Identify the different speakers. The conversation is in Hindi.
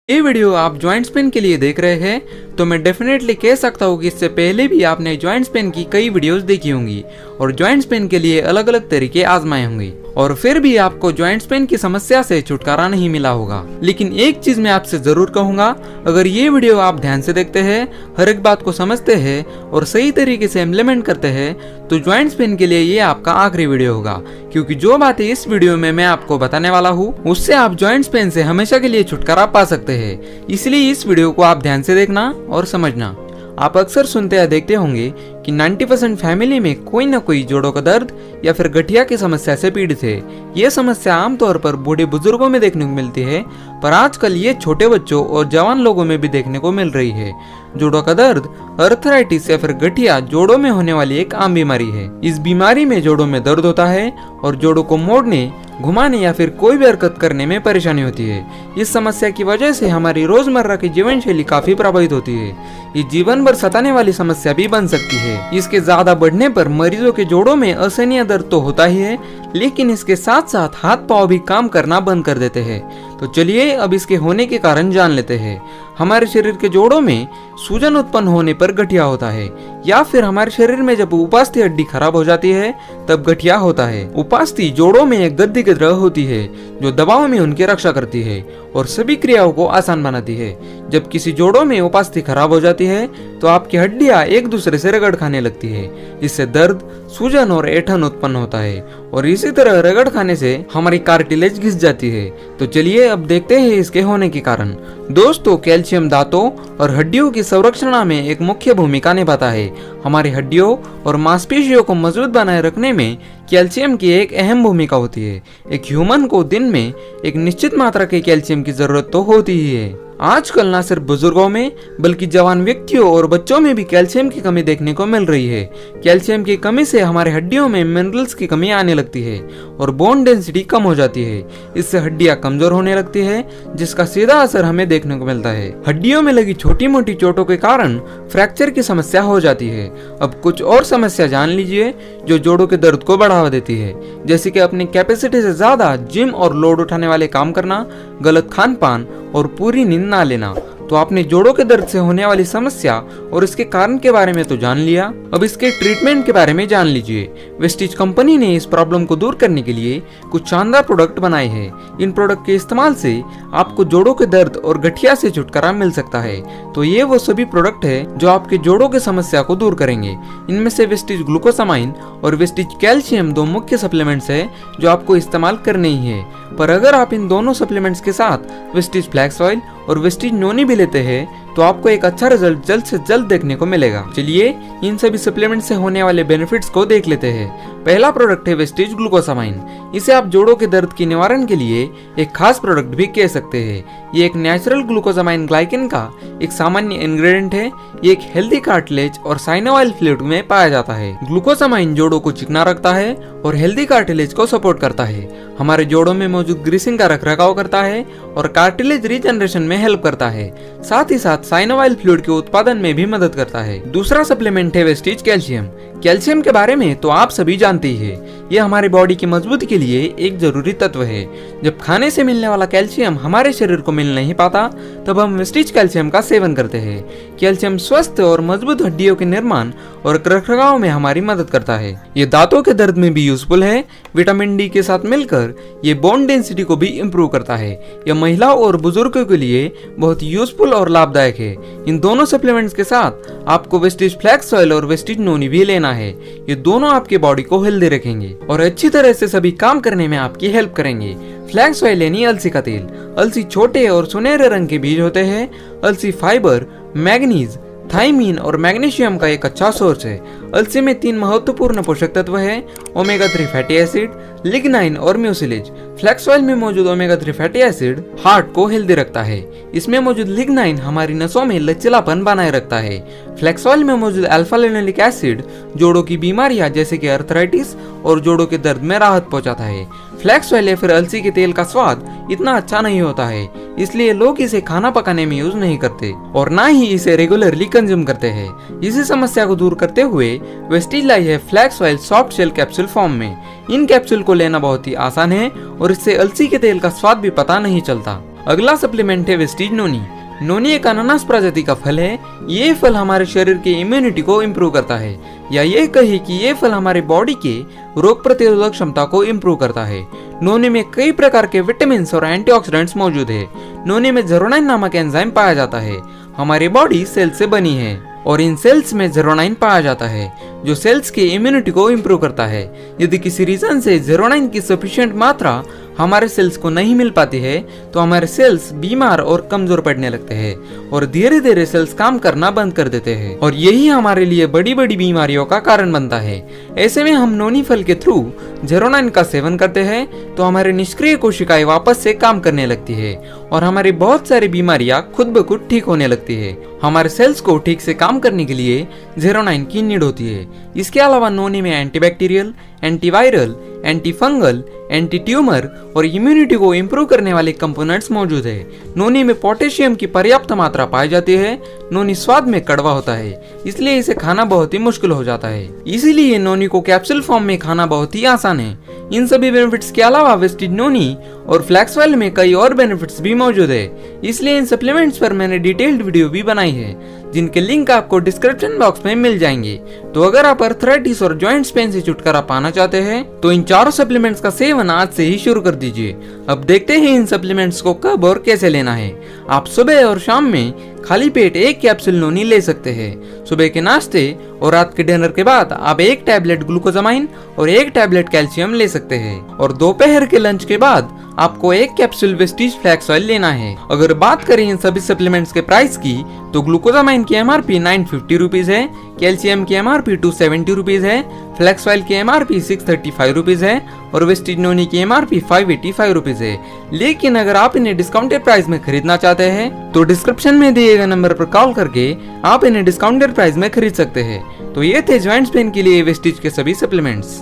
Speaker 1: ये वीडियो आप जॉइंट्स पेन के लिए देख रहे हैं तो मैं डेफिनेटली कह सकता हूँ कि इससे पहले भी आपने जॉइंट्स पेन की कई वीडियोस देखी होंगी और जॉइंट्स पेन के लिए अलग अलग तरीके आजमाए होंगे और फिर भी आपको जॉइंट्स पेन की समस्या से छुटकारा नहीं मिला होगा। लेकिन एक चीज मैं आपसे जरूर कहूंगा, अगर ये वीडियो आप ध्यान से देखते हैं, हर एक बात को समझते हैं और सही तरीके से इम्प्लीमेंट करते हैं तो जॉइंट्स पेन के लिए ये आपका आखिरी वीडियो होगा, क्योंकि जो बातें इस वीडियो में मैं आपको बताने वाला हूँ उससे आप जॉइंट्स पेन से हमेशा के लिए छुटकारा पा सकते हैं। इसलिए इस वीडियो को आप ध्यान से देखना और समझना। आप अक्सर सुनते या देखते होंगे कि 90% फैमिली में कोई न कोई जोड़ों का दर्द या फिर गठिया की समस्या से पीड़ित है। ये समस्या आमतौर पर बूढ़े बुजुर्गों में देखने को मिलती है, पर आजकल ये छोटे बच्चों और जवान लोगों में भी देखने को मिल रही है। जोड़ों का दर्द अर्थराइटिस या फिर गठिया जोड़ों में होने वाली एक आम बीमारी है। इस बीमारी में जोड़ों में दर्द होता है और जोड़ों को मोड़ने, घुमाने या फिर कोई भी हरकत करने में परेशानी होती है। इस समस्या की वजह से हमारी रोजमर्रा की जीवन शैली काफी प्रभावित होती है। ये जीवन भर सताने वाली समस्या भी बन सकती है। इसके ज्यादा बढ़ने पर मरीजों के जोड़ों में असहनीय दर्द तो होता ही है, लेकिन इसके साथ साथ हाथ पांव भी काम करना बंद कर देते हैं। तो चलिए अब इसके होने के कारण जान लेते हैं। हमारे शरीर के जोड़ों में सूजन उत्पन्न होने पर गठिया होता है, या फिर हमारे शरीर में जब उपास्थि हड्डी खराब हो जाती है तब गठिया होता है। उपास्थि जोड़ों में एक गद्दी की तरह होती है जो दबाव में उनकी रक्षा करती है और सभी क्रियाओं को आसान बनाती है। जब किसी जोड़ों में उपास्थि खराब हो जाती है तो आपकी हड्डियां एक दूसरे से रगड़ खाने लगती है। इससे दर्द, सूजन और ऐंठन उत्पन्न होता है और इसी तरह रगड़ खाने से हमारी कार्टिलेज घिस जाती है। तो चलिए अब देखते हैं इसके होने के कारण। दोस्तों, कैल्शियम दांतों और हड्डियों की संरक्षण में एक मुख्य भूमिका निभाता है। हमारी हड्डियों और मांसपेशियों को मजबूत बनाए रखने में कैल्शियम की एक अहम भूमिका होती है। एक ह्यूमन को दिन में एक निश्चित मात्रा के कैल्शियम की जरूरत तो होती ही है। आजकल न सिर्फ बुजुर्गों में बल्कि जवान व्यक्तियों और बच्चों में भी कैल्शियम की कमी देखने को मिल रही है। कैल्शियम की कमी से हमारे हड्डियों में मिनरल्स की कमी आने लगती है और बोन डेंसिटी कम हो जाती है। इससे हड्डियां कमजोर होने लगती है, जिसका सीधा असर हमें देखने को मिलता है। हड्डियों में लगी छोटी मोटी चोटों के कारण फ्रैक्चर की समस्या हो जाती है। अब कुछ और समस्या जान लीजिए जो जोड़ों के दर्द को बढ़ावा देती है, जैसे कि अपनी कैपेसिटी से ज्यादा जिम और लोड उठाने वाले काम करना, गलत खान पान और पूरी नींद ना लेना। तो आपने जोड़ों के दर्द से होने वाली समस्या और इसके कारण के बारे में तो जान लिया, अब इसके ट्रीटमेंट के बारे में जान लीजिए। वेस्टिज कंपनी ने इस प्रॉब्लम को दूर करने के लिए कुछ शानदार प्रोडक्ट बनाए हैं। इन प्रोडक्ट के इस्तेमाल से आपको जोड़ों के दर्द और गठिया से छुटकारा मिल सकता है। तो ये वो सभी प्रोडक्ट है जो आपके जोड़ों की समस्या को दूर करेंगे। इनमें से वेस्टिज ग्लूकोसामाइन और वेस्टिज कैल्शियम दो मुख्य सप्लीमेंट्स है जो आपको इस्तेमाल करने ही है। पर अगर आप इन दोनों सप्लीमेंट्स के साथ वेस्टिज फ्लैक्स ऑयल और वेस्टिज नोनी भी लेते हैं तो आपको एक अच्छा रिजल्ट जल्द से जल्द देखने को मिलेगा। चलिए इन सभी सप्लीमेंट से होने वाले बेनिफिट्स को देख लेते हैं। पहला प्रोडक्ट है वेस्टिज ग्लूकोसामाइन। इसे आप जोड़ों के दर्द की निवारण के लिए एक खास प्रोडक्ट भी कह सकते हैं। ये एक नेचुरल ग्लूकोसामाइन ग्लाइकेन का एक सामान्य इंग्रेडिएंट है। ये एक हेल्दी कार्टिलेज और साइनोवाइल फ्लूइड में पाया जाता है। ग्लूकोसामाइन जोड़ों को चिकना रखता है और हेल्दी कार्टिलेज को सपोर्ट करता है। हमारे जोड़ों में मौजूद ग्रीसिंग का रखरखाव करता है और कार्टिलेज रीजनरेशन में हेल्प करता है। साथ ही साथ साइनोवाइल फ्लूइड के उत्पादन में भी मदद करता है। दूसरा सप्लीमेंट है वेस्टिज कैल्शियम। कैल्शियम के बारे में तो आप सभी जानते ही हैं। यह हमारी बॉडी की मजबूती के लिए एक जरूरी तत्व है। जब खाने से मिलने वाला कैल्शियम हमारे शरीर को मिल नहीं पाता तब हम वेस्टिज कैल्शियम का सेवन करते हैं। कैल्शियम स्वस्थ और मजबूत हड्डियों के निर्माण और रखरखाव में हमारी मदद करता है। ये दांतों के दर्द में भी यूजफुल है। विटामिन डी के साथ मिलकर ये बोन डेंसिटी को भी इम्प्रूव करता है। यह महिलाओं और बुजुर्गों के लिए बहुत यूजफुल और लाभदायक है। इन दोनों सप्लीमेंट्स के साथ आपको वेस्टिज फ्लैक्स ऑयल और वेस्टिज नोनी भी लेना है। ये दोनों आपके बॉडी को हेल्दी रखेंगे और अच्छी तरह से सभी काम करने में आपकी हेल्प करेंगे। फ्लैक्स ऑयल यानी अलसी का तेल। अलसी छोटे और सुनहरे रंग के बीज होते हैं। अलसी फाइबर, मैग्नीज, थाइमीन और मैग्नीशियम का एक अच्छा सोर्स है। अलसी में 3 महत्वपूर्ण पोषक तत्व है, ओमेगा 3 फैटी एसिड, लिग्नाइन और म्यूसिलेज। फ्लैक्स ऑयल में मौजूद ओमेगा 3 फैटी एसिड हार्ट को हेल्दी रखता है। इसमें मौजूद लिग्नाइन हमारी नसों में लचीलापन बनाए रखता है। फ्लैक्स ऑयल में मौजूद अल्फा लिनोलिक एसिड जोड़ों की बीमारियां जैसे कि अर्थराइटिस और जोड़ों के दर्द में राहत पहुंचाता है। फ्लैक्स ऑयल या फिर अलसी के तेल का स्वाद इतना अच्छा नहीं होता है, इसलिए लोग इसे खाना पकाने में यूज नहीं करते और ना ही इसे रेगुलरली कंज्यूम करते हैं। इसी समस्या को दूर करते हुए वेस्टिज लाई है flax oil soft shell capsule form में। इन कैप्सूल को लेना बहुत ही आसान है और इससे अलसी के तेल का स्वाद भी पता नहीं चलता। अगला सप्लीमेंट है वेस्टीज नोनी। नोनी एक अनानास प्रजाति का फल है। ये फल हमारे शरीर की इम्यूनिटी को इम्प्रूव करता है, या ये कहे कि ये फल हमारे बॉडी के रोग प्रतिरोधक क्षमता को इम्प्रूव करता है। नोनी में कई प्रकार के विटामिन और एंटीऑक्सीडेंट्स मौजूद है। नोनी में जेरोनाइन नामक एंजाइम पाया जाता है। हमारी बॉडी सेल से बनी है और इन सेल्स में जेरोनाइन पाया जाता है जो सेल्स की इम्यूनिटी को इम्प्रूव करता है। यदि किसी रीजन से जेरोनाइन की सफिशिएंट मात्रा हमारे सेल्स को नहीं मिल पाती है तो हमारे सेल्स बीमार और कमजोर पड़ने लगते हैं और धीरे धीरे सेल्स काम करना बंद कर देते हैं और यही हमारे लिए बड़ी बड़ी बीमारियों का कारण बनता है। ऐसे में हम नोनी फल के थ्रू जेरोनाइन का सेवन करते हैं तो हमारे निष्क्रिय कोशिकाएं वापस से काम करने लगती है और हमारी बहुत सारी बीमारियां खुद ब खुद ठीक होने लगती है। हमारे सेल्स को ठीक से काम करने के लिए जेरोनाइन की नीड होती है। इसके अलावा नोनी में antibacterial, antiviral, anti fungal, anti tumour और इम्यूनिटी को इम्प्रूव करने वाले कंपोनेंट्स मौजूद है। नोनी में पोटेशियम की पर्याप्त मात्रा पाई जाती है। नोनी स्वाद में कड़वा होता है, इसलिए इसे खाना बहुत ही मुश्किल हो जाता है। इसीलिए नोनी को कैप्सूल फॉर्म में खाना बहुत ही आसान है। इन सभी बेनिफिट्स के अलावा वेस्टीज नोनी और फ्लैक्स ऑयल में कई और बेनिफिट्स भी मौजूद है, इसलिए इन सप्लीमेंट्स पर मैंने डिटेल्ड वीडियो भी बनाई है जिनके लिंक आपको डिस्क्रिप्शन बॉक्स में मिल जाएंगे। तो अगर आप अर्थराइटिस और जॉइंट्स पेन से छुटकारा पाना चाहते हैं तो इन चारों सप्लीमेंट्स का सेवन आज से ही शुरू कर दीजिए। अब देखते हैं इन सप्लीमेंट्स को कब और कैसे लेना है। आप सुबह और शाम में खाली पेट एक कैप्सूल नोनी ले सकते हैं। सुबह के नाश्ते और रात के डिनर के बाद आप एक टैबलेट ग्लूकोजामाइन और एक टैबलेट कैल्शियम ले सकते हैं और दोपहर के लंच के बाद आपको एक कैप्सूल वेस्टीज फ्लैक्स ऑयल लेना है। अगर बात करें इन सभी सप्लीमेंट्स के प्राइस की तो ग्लूकोजामाइन की MRP 950 रुपीज है, कैल्शियम की MRP 270 रुपीज है, फ्लैक्स ऑयल की MRP 635 रुपीज है और वेस्टीज नोनी की MRP 585 रुपीज है। लेकिन अगर आप इन्हें डिस्काउंटेड प्राइस में खरीदना चाहते हैं तो डिस्क्रिप्शन में दिए गए नंबर पर कॉल करके आप इन्हें डिस्काउंटेड प्राइस में खरीद सकते हैं। तो ये थे जॉइंट्स पेन के लिए वेस्टीज के सभी सप्लीमेंट्स।